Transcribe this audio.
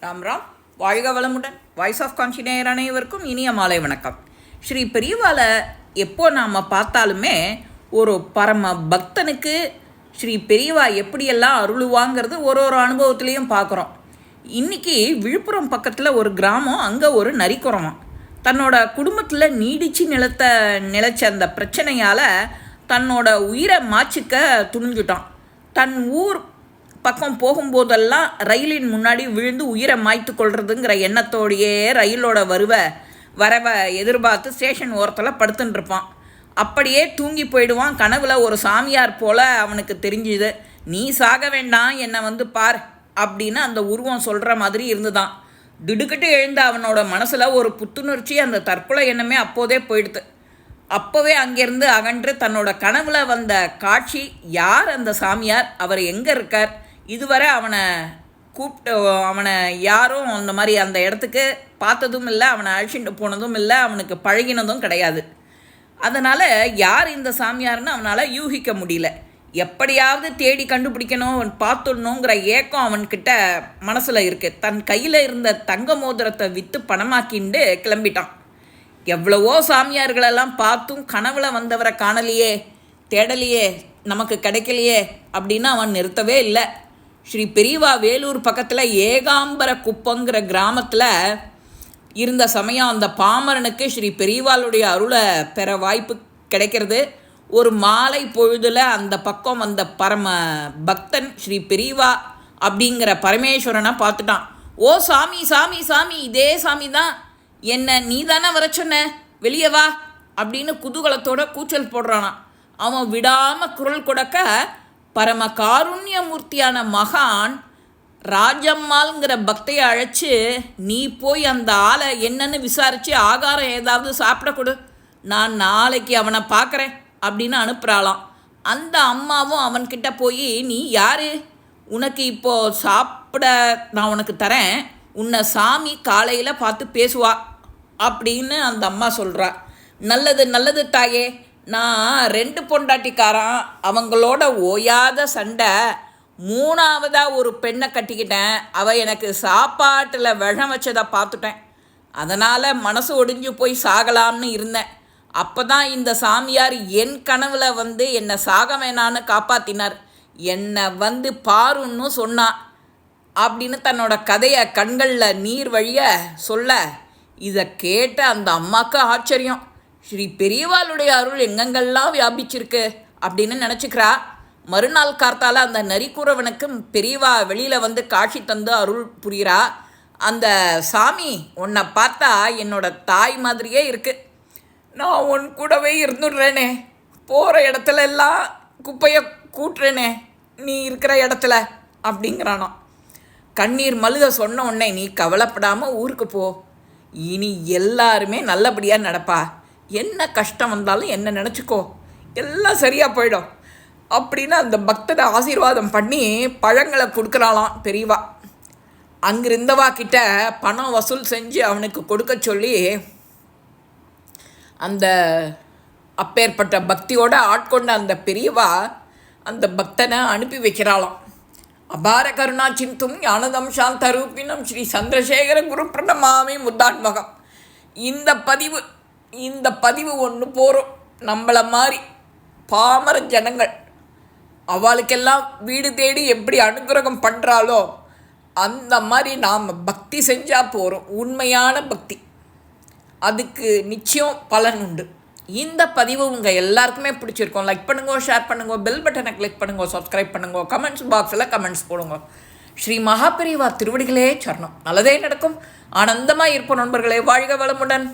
ராம் ராம். வாழ்க வளமுடன். Voice of கான்சினியர் அனைவருக்கும் இனிய மாலை வணக்கம். ஸ்ரீ பெரியவாளை எப்போ நாம் பார்த்தாலுமே ஒரு பரம பக்தனுக்கு ஸ்ரீ பெரியவா எப்படியெல்லாம் அருளுவாங்கிறது ஒரு அனுபவத்துலேயும் பார்க்குறோம். இன்றைக்கி விழுப்புரம் பக்கத்தில் ஒரு கிராமம், அங்கே ஒரு நரிக்குறவன் தன்னோட குடும்பத்தில் நீடிச்சு நிலச்ச அந்த பிரச்சனையால் தன்னோட உயிரை மாச்சிக்க துணிஞ்சுட்டான். தன் ஊர் பக்கம் போகும்போதெல்லாம் ரயிலின் முன்னாடி விழுந்து உயிரை மாய்த்து கொள்றதுங்கிற எண்ணத்தோடையே ரயிலோட வரவை எதிர்பார்த்து ஸ்டேஷன் ஓரத்தில் படுத்துன்னு இருப்பான். அப்படியே தூங்கி போயிடுவான். கனவுல ஒரு சாமியார் போல் அவனுக்கு தெரிஞ்சுது. நீ சாக வேண்டாம், என்னை வந்து பார் அப்படின்னு அந்த உருவம் சொல்கிற மாதிரி இருந்துதான். திடுக்கிட்டு எழுந்த அவனோட மனசில் ஒரு புத்துணர்ச்சி, அந்த தற்கொலை எண்ணமே அப்போதே போயிடுது. அப்போவே அங்கேருந்து அகன்று தன்னோட கனவுல வந்த காட்சி, யார் அந்த சாமியார், அவர் எங்கே இருக்கார், இதுவரை அவனை அவனை யாரும் அந்த மாதிரி அந்த இடத்துக்கு பார்த்ததும் இல்லை, அவனை அழைச்சிட்டு போனதும் இல்லை, அவனுக்கு பழகினதும் கிடையாது. அதனால் யார் இந்த சாமியார்னு அவனால் யூகிக்க முடியல. எப்படியாவது தேடி கண்டுபிடிக்கணும், அவன் பார்த்துடணுங்கிற ஏக்கம் அவன்கிட்ட மனசில் இருக்குது. தன் கையில் இருந்த தங்க மோதிரத்தை விற்று பணமாக்கிண்டு கிளம்பிட்டான். எவ்வளவோ சாமியார்களெல்லாம் பார்த்தும் கனவுல வந்தவரை காணலையே, தேடலையே, நமக்கு கிடைக்கலையே அப்படின்னு அவன் நிறுத்தவே இல்லை. ஸ்ரீ பெரியவா வேலூர் பக்கத்தில் ஏகாம்பர குப்பங்கிற கிராமத்தில் இருந்த சமயம் அந்த பாமரனுக்கு ஸ்ரீ பெரியவாளுடைய அருளை பெற வாய்ப்பு கிடைக்கிறது. ஒரு மாலை பொழுதில் அந்த பக்கம் வந்த பரம பக்தன் ஸ்ரீ பெரியவா அப்படிங்கிற பரமேஸ்வரனை பார்த்துட்டான். ஓ சாமி சாமி சாமி, இதே சாமி தான், என்ன நீ தானே வர சொன்ன, வெளியே வா அப்படின்னு குதூகலத்தோட கூச்சல் போடுறானா. அவன் விடாமல் குரல் கொடுக்க பரம காருண்யமூர்த்தியான மகான் ராஜம்மாள்ங்கிற பக்தையை அழைச்சி, நீ போய் அந்த ஆளை என்னன்னு விசாரித்து ஆகாரம் ஏதாவது சாப்பிட கொடு, நான் நாளைக்கு அவனை பார்க்குறேன் அப்படின்னு அனுப்புகிறாளாம். அந்த அம்மாவும் அவன்கிட்ட போய், நீ யார், உனக்கு இப்போது சாப்பிட நான் உனக்கு தரேன், உன்னை சாமி காலையில் பார்த்து பேசுவா அப்படின்னு அந்த அம்மா சொல்கிறா. நல்லது நல்லது தாயே, நான் 2 பொண்டாட்டிக்காரன், அவங்களோட ஓயாத சண்டை, 3ஆவதாக ஒரு பெண்ணை கட்டிக்கிட்டேன், அவள் எனக்கு சாப்பாட்டில் விஷம் வச்சதை பார்த்துட்டேன், அதனால் மனசு ஒடிஞ்சு போய் சாகலாம்னு இருந்தேன். அப்போ தான் இந்த சாமியார் என் கனவில் வந்து என்னை சாக வேணான்னு காப்பாற்றினார், என்னை வந்து பாருன்னு சொன்னான் அப்படின்னு தன்னோட கதையை கண்களில் நீர் வழிய சொல்ல, இதை கேட்ட அந்த அம்மாவுக்கு ஆச்சரியம். ஸ்ரீ பெரியவாளுடைய அருள் எங்கெங்கெல்லாம் வியாபிச்சிருக்கு அப்படின்னு நினச்சிக்கிறா. மறுநாள் கார்த்தால அந்த நரிக்குறவனுக்கு பெரியவா வெளியில் வந்து காட்சி தந்து அருள் புரிகிறா. அந்த சாமி, உன்னை பார்த்தா என்னோட தாய் மாதிரியே இருக்குது, நான் உன் கூடவே இருந்துடுறேனே, போகிற இடத்துல எல்லாம் குப்பையை கூட்டுறேனே நீ இருக்கிற இடத்துல அப்படிங்கிறானோ. கண்ணீர் மல்க சொன்ன உடனே, நீ கவலைப்படாமல் ஊருக்கு போ, இனி எல்லாருமே நல்லபடியாக நடப்பா, என்ன கஷ்டம் வந்தாலும் என்ன நினச்சிக்கோ, எல்லாம் சரியாக போயிடும் அப்படின்னு அந்த பக்தனை ஆசீர்வாதம் பண்ணி பழங்களை கொடுக்குறாளாம் பெரியவா. அங்கிருந்தவா கிட்ட பணம் வசூல் செஞ்சு அவனுக்கு கொடுக்க சொல்லி அந்த அப்பேற்பட்ட பக்தியோடு ஆட்கொண்ட அந்த பெரியவா அந்த பக்தனை அனுப்பி வைக்கிறாளாம். அபார கருணா சிந்தும் ஞானதம் சாந்தரூபினம் ஸ்ரீ சந்திரசேகர குரு பிரணமாமி முத்தான்மகம். இந்த பதிவு ஒன்று போகிறோம். நம்மளை மாதிரி பாமர ஜனங்கள், அவளுக்கெல்லாம் வீடு தேடி எப்படி அனுகிரகம் பண்ணுறாளோ அந்த மாதிரி நாம் பக்தி செஞ்சால் போகிறோம். உண்மையான பக்தி, அதுக்கு நிச்சயம் பலன் உண்டு. இந்த பதிவு உங்கள் எல்லாருக்குமே பிடிச்சிருக்கோம். லைக் பண்ணுங்க, ஷேர் பண்ணுங்க, பெல் பட்டனை கிளிக் பண்ணுங்க, சப்ஸ்கிரைப் பண்ணுங்க, கமெண்ட்ஸ் பாக்ஸில் கமெண்ட்ஸ் போடுங்க. ஸ்ரீ மகாபெரிவா திருவடிகளே சரணம். நல்லதே நடக்கும். ஆனந்தமாக இருப்போம் நண்பர்களே. வாழ்க வளமுடன்.